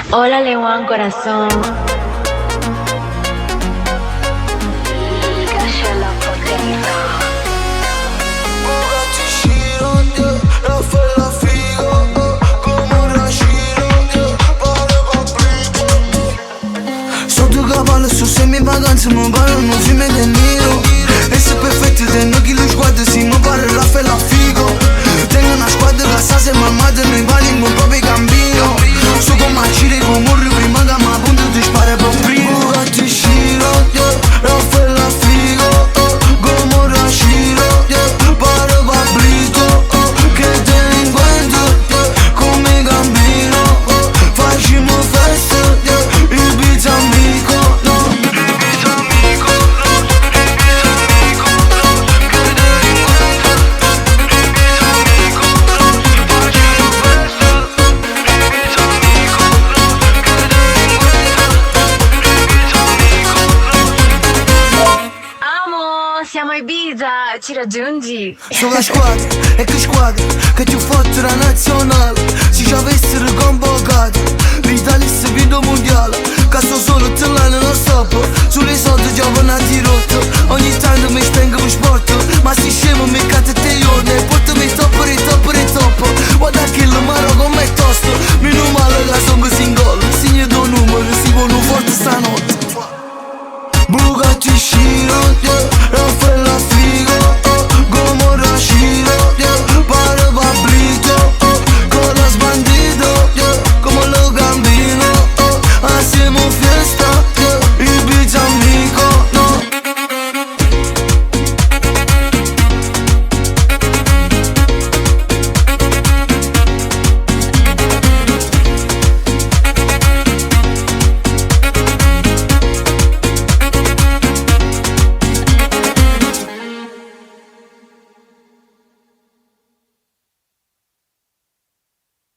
Hola, León, corazón. Bugatti Chiron, yeah, Raffaella Figo, come una Chiron, yeah, pare paprika. Sotto cavallo su semi vacanze, mi parlano film De Niro. E se perfetti tengo chi lo sguardo, si mi pare Raffaella Figo. Tengo una squadra che sta se mamma noi valiamo proprio cammino. Su come agire con morri prima che mi appunto ti spara per primo. Bugatti Chiron, yeah, Raffaella Figo, come una Chiron, yeah, pare paprika. Che te ne encuentro, yeah, come cammino. Facciamo festa, yeah, Ibiza amico, no. Ibiza amico, no. Ibiza amico, no. Che te ne encuentro, Ibiza amico, no. Facciamo festa, Ibiza amico, no. Che te ne encuentro, Ibiza amico, no. Amo, siamo a Ibiza, ci raggiungi? Sono la squadra, e che squadra, che ti ho fatto la nazionale. Se ci avessero con voi